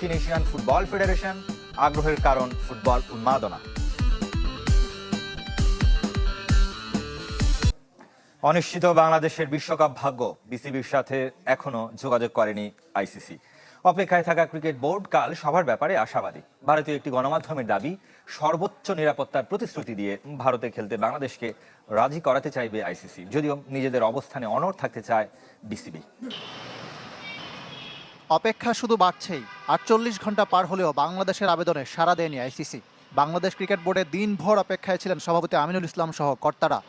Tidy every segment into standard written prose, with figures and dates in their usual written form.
মার্কিন Asian football federation, আগ্রহের কারণ ফুটবল উন্মাদনা। অনিশ্চিত বাংলাদেশের বিশ্বকাপ ভাগ্য, বিসিবির সাথে এখনো যোগাযোগ করেনি আইসিসি। অপেক্ষায় থাকা ক্রিকেট বোর্ড কাল সভার ব্যাপারে আশাবাদী। ভারতীয় একটি গণমাধ্যমের দাবি, সর্বোচ্চ নিরাপত্তার প্রতিশ্রুতি দিয়ে ভারতে খেলতে বাংলাদেশকে রাজি করাতে চাইবে আইসিসি, যদিও নিজেদের অবস্থানে অনড় থাকতে চায় বিসিবি। অপেক্ষা শুধু বাড়ছেই। 48 ঘন্টা পার হলেও বাংলাদেশের আবেদনে সাড়া দেয়নি আইসিসি। বাংলাদেশ ক্রিকেট বোর্ডে দিনভর অপেক্ষায় ছিলেন সভাপতি আমিনুল ইসলাম সহ কর্তারা।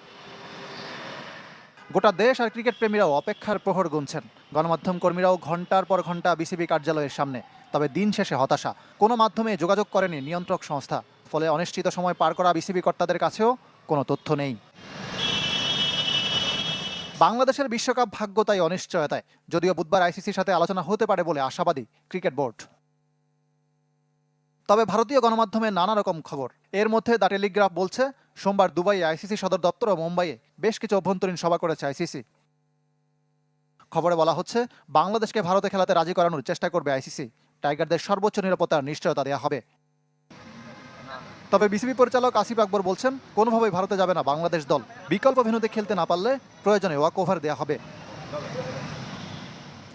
গোটা দেশ আর ক্রিকেট প্রেমীরাও অপেক্ষার প্রহর গুনছেন। গণমাধ্যম কর্মীরাও ঘন্টার পর ঘন্টা বিসিবি কার্যালয়ের সামনে। তবে দিন শেষে হতাশা, কোনো মাধ্যমে যোগাযোগ করেনি নিয়ন্ত্রক সংস্থা। ফলে অনিশ্চিত সময় পার করা বিসিবি কর্তাদের কাছেও কোনো তথ্য নেই। বাংলাদেশের বিশ্বকাপ ভাগ্য তাই অনিশ্চয়তায়, যদিও বুধবার আইসিসির সাথে আলোচনা হতে পারে বলে আশাবাদী ক্রিকেট বোর্ড। তবে ভারতীয় গণমাধ্যমে নানা রকম খবর। এর মধ্যে দ্য টেলিগ্রাফ বলছে, সোমবার দুবাইয়ে আইসিসি সদর দপ্তর ও মুম্বাইয়ে বেশ কিছু অভ্যন্তরীণ সভা করেছে আইসিসি। খবরে বলা হচ্ছে, বাংলাদেশকে ভারতে খেলাতে রাজি করানোর চেষ্টা করবে আইসিসি। টাইগারদের সর্বোচ্চ নিরাপত্তার নিশ্চয়তা দেওয়া হবে। তবে বিসিবি পরিচালক আসিফ আকবর বলছেন, কোনোভাবেই ভারতে যাবে না বাংলাদেশ দল। বিকল্প ভেন্যুতে খেলতে না পারলে প্রয়োজনে ওয়াক ওভার দেওয়া হবে।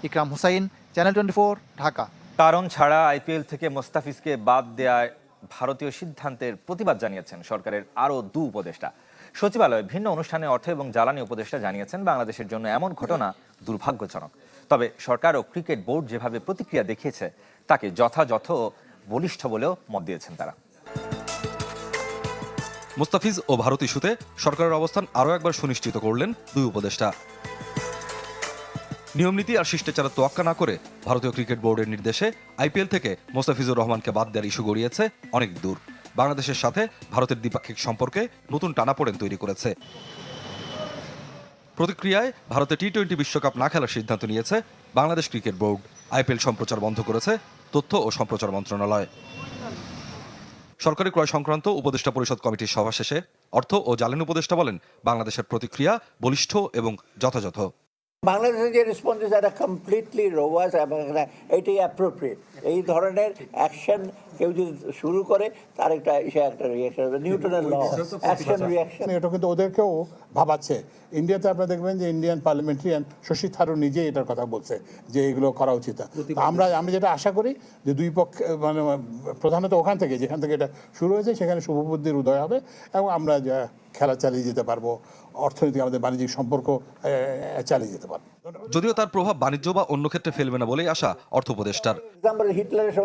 ইকরাম হুসাইন, চ্যানেল 24, ঢাকা। কারণ ছাড়া আইপিএল থেকে মোস্তাফিজকে বাদ দেওয়ায় ভারতীয় সিদ্ধান্তের প্রতিবাদ জানিয়েছেন সরকারের আরও 2 উপদেষ্টা। সচিবালয়ে ভিন্ন অনুষ্ঠানে অর্থ এবং জ্বালানি উপদেষ্টা জানিয়েছেন, বাংলাদেশের জন্য এমন ঘটনা দুর্ভাগ্যজনক। তবে সরকার ও ক্রিকেট বোর্ড যেভাবে প্রতিক্রিয়া দেখিয়েছে তাকে যথাযথ ও বলিষ্ঠ বলেও মত দিয়েছেন তারা। মুস্তাফিজ ও ভারত ইস্যুতে সরকারের অবস্থান আরও একবার সুনিশ্চিত করলেন 2 উপদেষ্টা। নিয়মনীতি আর শিষ্টাচারের তোয়াক্কা না করে ভারতীয় ক্রিকেট বোর্ডের নির্দেশে আইপিএল থেকে মোস্তাফিজুর রহমানকে বাদ দেওয়ার ইস্যু গড়িয়েছে অনেক দূর। বাংলাদেশের সাথে ভারতের দ্বিপাক্ষিক সম্পর্কে নতুন টানাপোড়েন তৈরি করেছে। প্রতিক্রিয়ায় ভারতে টি-20 বিশ্বকাপ না খেলার সিদ্ধান্ত নিয়েছে বাংলাদেশ ক্রিকেট বোর্ড। আইপিএল সম্প্রচার বন্ধ করেছে তথ্য ও সম্প্রচার মন্ত্রণালয়। সরকারি ক্রয় সংক্রান্ত উপদেষ্টা পরিষদ কমিটির সভা শেষে অর্থ ও জ্বালানি উপদেষ্টা বলেন, বাংলাদেশের প্রতিক্রিয়া বলিষ্ঠ এবং যথাযথ। বাংলাদেশের যে রেসপন্স এটা কমপ্লিটলি রোবাস এবং এটাই অ্যাপ্রোপ্রিয়েট। এই ধরনের অ্যাকশন কেউ যদি শুরু করে তার একটা রিয়াকশন হবে, নিউটনের ল, অ্যাকশন রিয়াকশন। এটা কিন্তু ওদেরকেও ভাবাচ্ছে। ইন্ডিয়াতে আপনারা দেখবেন যে ইন্ডিয়ান পার্লামেন্টারিয়ান শশী থারুর নিজেই এটার কথা বলছে যে এগুলো করা উচিত। আমরা যেটা আশা করি যে দুই পক্ষে মানে প্রধানত ওখান থেকে যেখান থেকে এটা শুরু হয়েছে সেখানে শুভবুদ্ধির উদয় হবে এবং আমরা খেলা চালিয়ে যেতে পারবো, অর্থনৈতিক আমাদের বাণিজ্যিক সম্পর্ক চালিয়ে যেতে পারবো। যদিও তার প্রভাব বাণিজ্য বা অন্য ক্ষেত্রে ফেলবে না বলেই আশা অর্থ উপদেষ্টার। হিটলারের